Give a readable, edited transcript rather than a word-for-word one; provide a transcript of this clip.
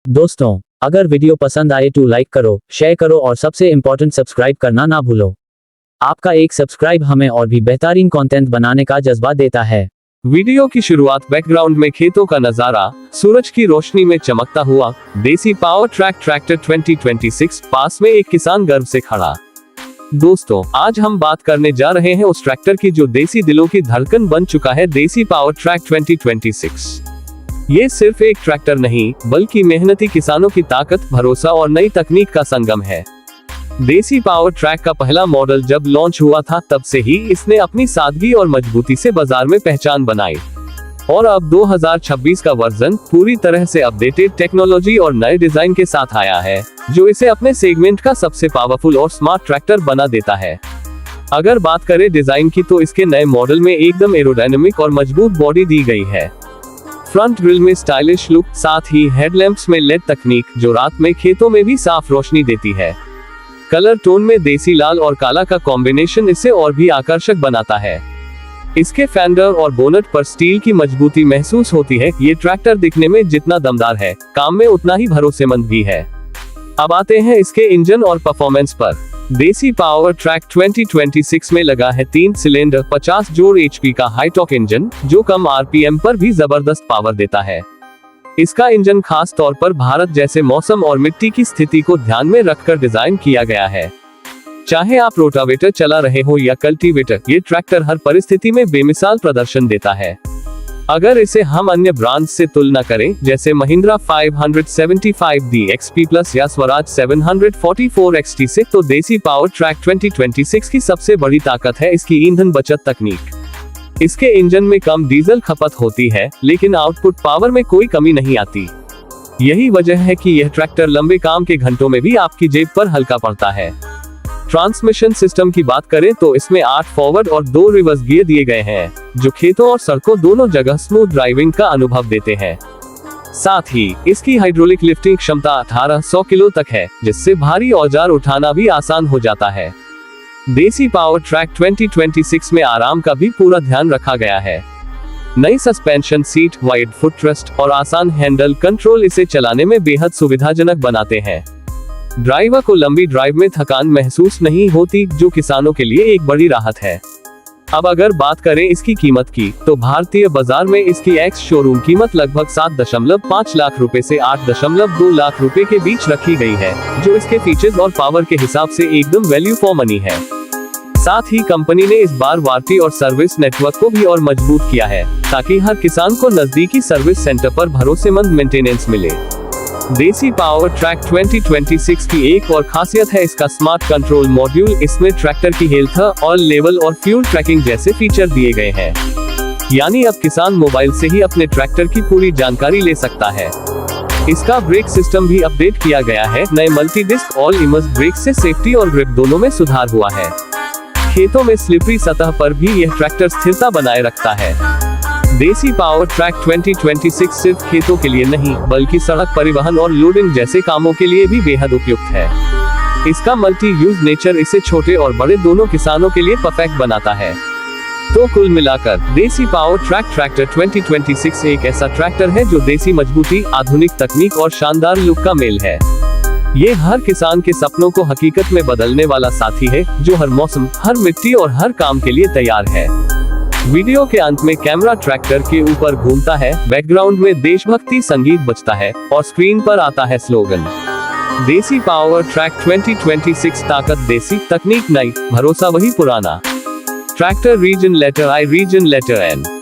दोस्तों, अगर वीडियो पसंद आए तो लाइक करो, शेयर करो और सबसे इम्पोर्टेंट सब्सक्राइब करना ना भूलो। आपका एक सब्सक्राइब हमें और भी बेहतरीन कंटेंट बनाने का जज्बा देता है। वीडियो की शुरुआत बैकग्राउंड में खेतों का नजारा, सूरज की रोशनी में चमकता हुआ देसी पावर ट्रैक ट्रैक्टर 2026 पास में एक किसान गर्व से खड़ा। दोस्तों, आज हम बात करने जा रहे हैं उस ट्रैक्टर की जो देसी दिलों की धड़कन बन चुका है, देसी पावर ट्रैक 2026। ये सिर्फ एक ट्रैक्टर नहीं, बल्कि मेहनती किसानों की ताकत, भरोसा और नई तकनीक का संगम है। देसी पावर ट्रैक का पहला मॉडल जब लॉन्च हुआ था, तब से ही इसने अपनी सादगी और मजबूती से बाजार में पहचान बनाई। और अब 2026 का वर्जन पूरी तरह से अपडेटेड टेक्नोलॉजी और नए डिजाइन के साथ आया है, जो इसे अपने सेगमेंट का सबसे पावरफुल और स्मार्ट ट्रैक्टर बना देता है। अगर बात करें डिजाइन की, तो इसके नए मॉडल में एकदम एरोडायनेमिक और मजबूत बॉडी दी गई है। फ्रंट ग्रिल में स्टाइलिश लुक, साथ ही हेडलैम्प्स में लेड तकनीक, जो रात में खेतों में भी साफ रोशनी देती है। कलर टोन में देसी लाल और काला का कॉम्बिनेशन इसे और भी आकर्षक बनाता है। इसके फेंडर और बोनट पर स्टील की मजबूती महसूस होती है। ये ट्रैक्टर दिखने में जितना दमदार है, काम में उतना ही भरोसेमंद भी है। अब आते हैं इसके इंजन और परफॉर्मेंस पर। देसी पावर ट्रैक 2026 में लगा है 3 सिलेंडर 50 जोड़ HP का हाई टॉर्क इंजन, जो कम RPM पर भी जबरदस्त पावर देता है। इसका इंजन खास तौर पर भारत जैसे मौसम और मिट्टी की स्थिति को ध्यान में रखकर डिजाइन किया गया है। चाहे आप रोटावेटर चला रहे हो या कल्टीवेटर, ये ट्रैक्टर हर परिस्थिति में बेमिसाल प्रदर्शन देता है। अगर इसे हम अन्य ब्रांड्स से तुलना करें, जैसे महिंद्रा 575D XP प्लस या स्वराज 744 XT से, तो देसी पावर ट्रैक 2026 की सबसे बड़ी ताकत है इसकी ईंधन बचत तकनीक। इसके इंजन में कम डीजल खपत होती है, लेकिन आउटपुट पावर में कोई कमी नहीं आती। यही वजह है कि यह ट्रैक्टर लंबे काम के घंटों में भी आपकी जेब पर हल्का पड़ता है। ट्रांसमिशन सिस्टम की बात करें तो इसमें 8 फॉरवर्ड और 2 रिवर्स गियर दिए गए हैं, जो खेतों और सड़कों दोनों जगह स्मूथ ड्राइविंग का अनुभव देते हैं। साथ ही इसकी हाइड्रोलिक लिफ्टिंग क्षमता 1800 किलो तक है, जिससे भारी औजार उठाना भी आसान हो जाता है। देसी पावर ट्रैक 2026 में आराम का भी पूरा ध्यान रखा गया है। नई सस्पेंशन सीट, वाइड फुटरेस्ट और आसान हैंडल कंट्रोल इसे चलाने में बेहद सुविधाजनक बनाते हैं। ड्राइवर को लंबी ड्राइव में थकान महसूस नहीं होती, जो किसानों के लिए एक बड़ी राहत है। अब अगर बात करें इसकी कीमत की, तो भारतीय बाजार में इसकी एक्स शोरूम कीमत लगभग 7.5 लाख रुपए से 8.2 लाख रुपए के बीच रखी गई है, जो इसके फीचर्स और पावर के हिसाब से एकदम वैल्यू फॉर मनी है। साथ ही कंपनी ने इस बार वारंटी और सर्विस नेटवर्क को भी और मजबूत किया है, ताकि हर किसान को नजदीकी सर्विस सेंटर पर भरोसेमंद मेंटेनेंस मिले। देसी पावर ट्रैक 2026 की एक और खासियत है इसका स्मार्ट कंट्रोल मॉड्यूल। इसमें ट्रैक्टर की हेल्थ, ऑयल लेवल और फ्यूल ट्रैकिंग जैसे फीचर दिए गए हैं। यानी अब किसान मोबाइल से ही अपने ट्रैक्टर की पूरी जानकारी ले सकता है। इसका ब्रेक सिस्टम भी अपडेट किया गया है। नए multi disc oil immersed brake से सेफ्टी और ग्रिप दोनों में सुधार हुआ है। खेतों में स्लिपरी सतह पर भी यह ट्रैक्टर स्थिरता बनाए रखता है। देसी पावर ट्रैक 2026 सिर्फ खेतों के लिए नहीं, बल्कि सड़क परिवहन और लोडिंग जैसे कामों के लिए भी बेहद उपयुक्त है। इसका मल्टी यूज नेचर इसे छोटे और बड़े दोनों किसानों के लिए परफेक्ट बनाता है। तो कुल मिलाकर देसी पावर ट्रैक ट्रैक्टर 2026 एक ऐसा ट्रैक्टर है जो देसी मजबूती, आधुनिक तकनीक और शानदार लुक का मेल है। ये हर किसान के सपनों को हकीकत में बदलने वाला साथी है, जो हर मौसम, हर मिट्टी और हर काम के लिए tैयार है। वीडियो के अंत में कैमरा ट्रैक्टर के ऊपर घूमता है, बैकग्राउंड में देशभक्ति संगीत बजता है और स्क्रीन पर आता है स्लोगन। देसी पावर ट्रैक 2026, ताकत देसी, तकनीक नई, भरोसा वही पुराना। Tractor region letter I, region letter N।